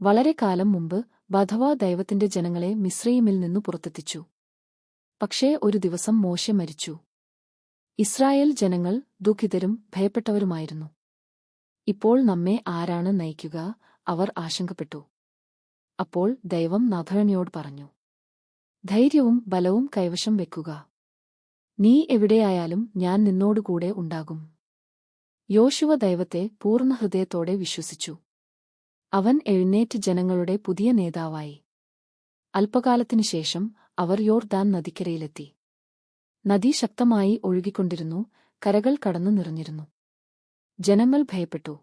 വളരെ കാലം മുമ്പ് ബധവ ദൈവത്തിന്റെ ജനങ്ങളെ മിസ്രയീമിൽ നിന്നു പുറത്തെത്തിച്ചു. പക്ഷേ ഒരു ദിവസം മോശെ മരിച്ചു. ഇസ്രായേൽ ജനങ്ങൾ ദുഃഖിതരും ഭയപ്പെട്ടവരുമായിരുന്നു. ഇപ്പോൾ നമ്മെ ആരാണ് നയിക്കുക? അവർ ആശങ്കപ്പെട്ടു. അപ്പോൾ ദൈവം നഥാന്യോട് പറഞ്ഞു, ധൈര്യവും ബലവും കൈവശം വെക്കുക. നീ എവിടെയായാലും ഞാൻ നിന്നോടുകൂടെ ഉണ്ടാകും. യോശുവ ദൈവത്തെ പൂർണ്ണഹൃദയത്തോടെ വിശ്വസിച്ചു. അവൻ എഴുന്നേറ്റ് ജനങ്ങളുടെ പുതിയ നേതാവായി. അല്പകാലത്തിനുശേഷം അവർ യോർദാൻ നദിക്കരയിലെത്തി. നദി ശക്തമായി ഒഴുകിക്കൊണ്ടിരുന്നു, കരകൾ കടന്നു നിറഞ്ഞിരുന്നു. ജനങ്ങൾ ഭയപ്പെട്ടു.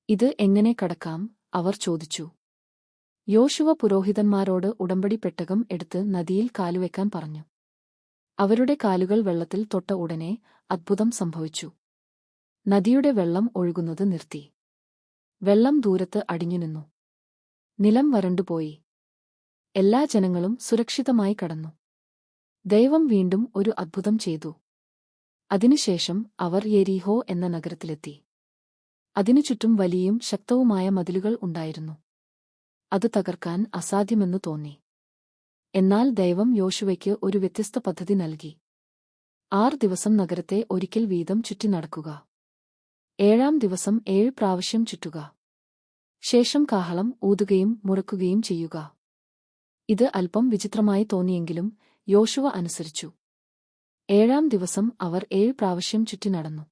ഇത് എങ്ങനെ കടക്കാം? അവർ ചോദിച്ചു. യോശുവ പുരോഹിതന്മാരോട് ഉടമ്പടി പെട്ടകം എടുത്ത് നദിയിൽ കാലുവെക്കാൻ പറഞ്ഞു. അവരുടെ കാലുകൾ വെള്ളത്തിൽ തൊട്ട ഉടനെ അദ്ഭുതം സംഭവിച്ചു. നദിയുടെ വെള്ളം ഒഴുകുന്നത് നിർത്തി. വെള്ളം ദൂരത്ത് അടിഞ്ഞുനിന്നു. നിലം വരണ്ടുപോയി. എല്ലാ ജനങ്ങളും സുരക്ഷിതമായി കടന്നു. ദൈവം വീണ്ടും ഒരു അദ്ഭുതം ചെയ്തു. അതിനുശേഷം അവർ യെരീഹോ എന്ന നഗരത്തിലെത്തി. അതിനു ചുറ്റും വലിയും ശക്തവുമായ മതിലുകൾ ഉണ്ടായിരുന്നു. അത് തകർക്കാൻ അസാധ്യമെന്നു തോന്നി. എന്നാൽ ദൈവം യോശുവയ്ക്ക് ഒരു വ്യത്യസ്ത പദ്ധതി നൽകി. 6 ദിവസം നഗരത്തെ ഒരിക്കൽ വീതം ചുറ്റി നടക്കുക. 7-ാം ദിവസം 7 പ്രാവശ്യം ചുറ്റുക. ശേഷം കാഹളം ഊതുകയും മുഴക്കുകയും ചെയ്യുക. ഇത് അല്പം വിചിത്രമായി തോന്നിയെങ്കിലും യോശുവ അനുസരിച്ചു. 7-ാം ദിവസം അവർ 7 പ്രാവശ്യം ചുറ്റി നടന്നു.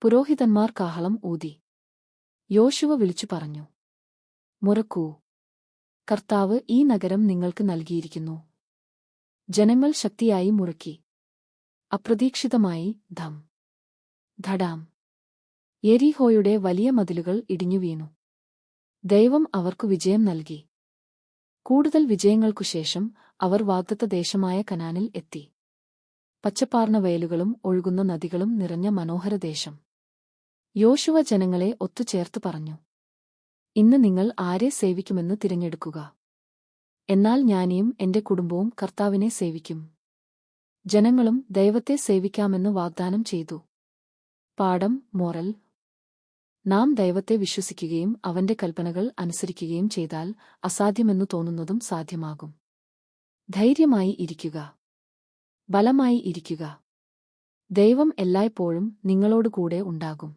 പുരോഹിതന്മാർ കാഹളം ഊതി. യോശുവ വിളിച്ചു പറഞ്ഞു, മുറക്കൂ, കർത്താവ് ഈ നഗരം നിങ്ങൾക്ക് നൽകിയിരിക്കുന്നു. ജനങ്ങൾ ശക്തിയായി മുറക്കി. അപ്രതീക്ഷിതമായി ധം ധടാം, യെരീഹോയുടെ വലിയ മതിലുകൾ ഇടിഞ്ഞുവീണു. ദൈവം അവർക്കു വിജയം നൽകി. കൂടുതൽ വിജയങ്ങൾക്കുശേഷം അവർ വാഗ്ദത്ത ദേശമായ കനാനിൽ എത്തി. പച്ചപ്പാർന്ന വയലുകളും ഒഴുകുന്ന നദികളും നിറഞ്ഞ മനോഹര ദേശം. യോശുവ ജനങ്ങളെ ഒത്തുചേർത്ത് പറഞ്ഞു, ഇന്ന് നിങ്ങൾ ആരെ സേവിക്കുമെന്ന് തിരഞ്ഞെടുക്കുക. എന്നാൽ ഞാനും എന്റെ കുടുംബവും കർത്താവിനെ സേവിക്കും. ജനങ്ങളും ദൈവത്തെ സേവിക്കാമെന്ന് വാഗ്ദാനം ചെയ്തു. പാഠം മോറൽ: നാം ദൈവത്തെ വിശ്വസിക്കുകയും അവന്റെ കൽപ്പനകൾ അനുസരിക്കുകയും ചെയ്താൽ അസാധ്യമെന്നു തോന്നുന്നതും സാധ്യമാകും. ധൈര്യമായി ഇരിക്കുക. ബലമായി ഇരിക്കുക. ദൈവം എല്ലായ്പ്പോഴും നിങ്ങളോടുകൂടെ ഉണ്ടാകും.